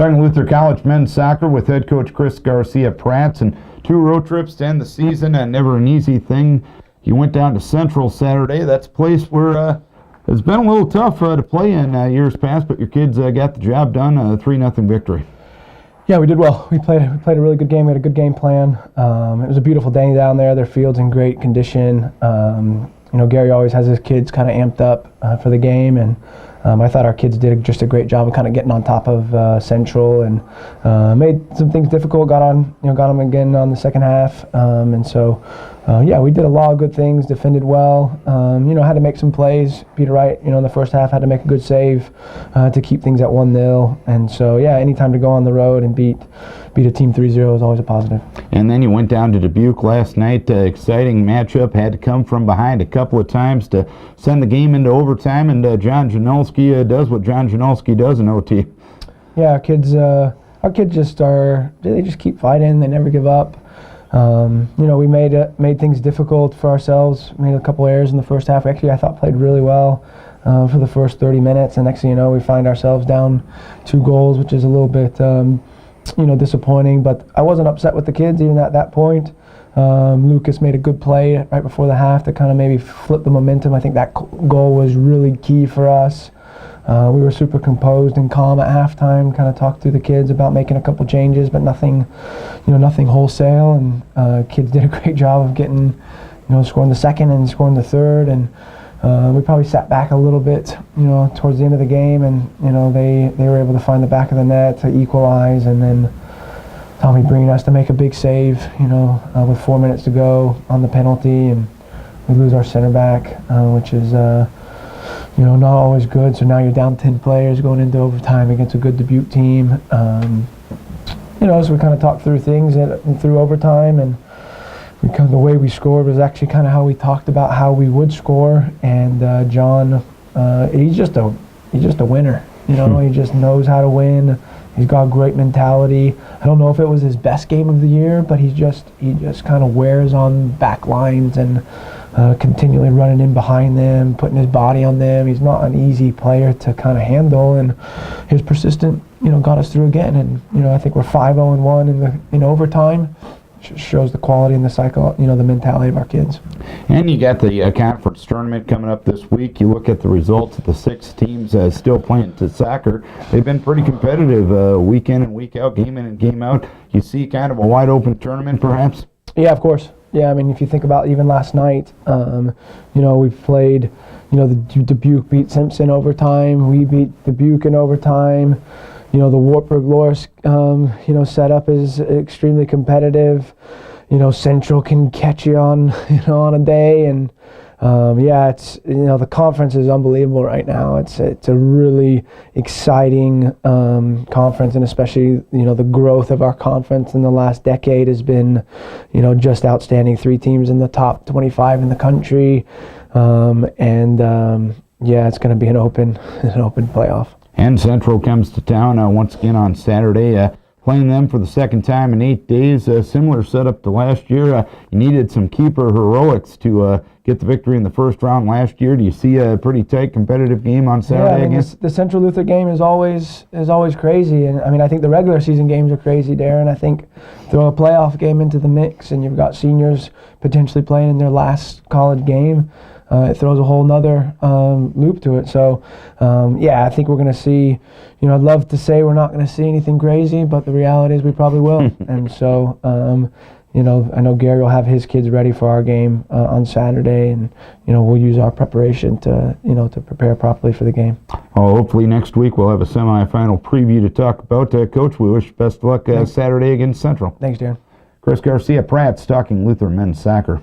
Talking Luther College men's soccer with head coach Chris Garcia-Pratt, and 2 road trips to end the season, and never an easy thing. You went down to Central Saturday. That's a place where it's been a little tough to play in years past, but your kids got the job done, 3-0 victory. Yeah, we did well. We played a really good game. We had a good game plan. It was a beautiful day down there. Their field's in great condition. Gary always has his kids kind of amped up for the game, and I thought our kids did just a great job of kind of getting on top of Central and made some things difficult. Got them again on the second half, and so we did a lot of good things. Defended well. Had to make some plays. Peter Wright, in the first half had to make a good save to keep things at 1-0, and so anytime to go on the road and beat a team 3-0 is always a positive. And then you went down to Dubuque last night. Exciting matchup. Had to come from behind a couple of times to send the game into overtime, and John Janulski does what John Janulski does in OT. Yeah, our kids just keep fighting. They never give up. We made things difficult for ourselves. Made a couple errors in the first half. Actually, I thought played really well for the first 30 minutes, and next thing you know, we find ourselves down 2 goals, which is a little bit disappointing. But I wasn't upset with the kids even at that point. Lucas made a good play right before the half to kind of maybe flip the momentum. I think that goal was really key for us. We were super composed and calm at halftime, kind of talked to the kids about making a couple changes, but nothing wholesale, and kids did a great job of getting, scoring the second and scoring the third, and we probably sat back a little bit, towards the end of the game, and, they were able to find the back of the net to equalize, and then Tommy Breen to make a big save, with 4 minutes to go on the penalty, and we lose our center back, which is, not always good. So now you're down 10 players going into overtime against a good Dubuque team. So we kind of talked through things through overtime, and the way we scored was actually kind of how we talked about how we would score. And John, he's just a winner. He just knows how to win. He's got a great mentality. I don't know if it was his best game of the year, but he just kind of wears on back lines and continually running in behind them, putting his body on them. He's not an easy player to kind of handle, and his persistent, got us through again. And I think we're 5-0-1 in overtime. Shows the quality and the cycle, the mentality of our kids. And you got the conference tournament coming up this week. You look at the results of the 6 teams still playing to soccer. They've been pretty competitive week in and week out, game in and game out. You see kind of a wide open tournament, perhaps? Yeah, of course. Yeah, I mean, if you think about even last night, we've played, the Dubuque beat Simpson overtime. We beat Dubuque in overtime. The Wartburg-Loras, setup is extremely competitive. Central can catch you on, on a day, and it's the conference is unbelievable right now. It's a really exciting conference, and especially the growth of our conference in the last decade has been just outstanding. 3 teams in the top 25 in the country, it's going to be an open playoff. And Central comes to town once again on Saturday, playing them for the second time in 8 days. Similar setup to last year. You needed some keeper heroics to get the victory in the first round last year. Do you see a pretty tight competitive game on Saturday again? The Central Luther game is always crazy, and I think the regular season games are crazy, Darren. I think throw a playoff game into the mix, and you've got seniors potentially playing in their last college game. It throws a whole nother loop to it. So, I think we're going to see, I'd love to say we're not going to see anything crazy, but the reality is we probably will. And so, I know Gary will have his kids ready for our game on Saturday, and, we'll use our preparation to, to prepare properly for the game. Oh, hopefully next week we'll have a semifinal preview to talk about. Coach, we wish best of luck Saturday against Central. Thanks, Darren. Chris Garcia-Pratt talking Luther men's soccer.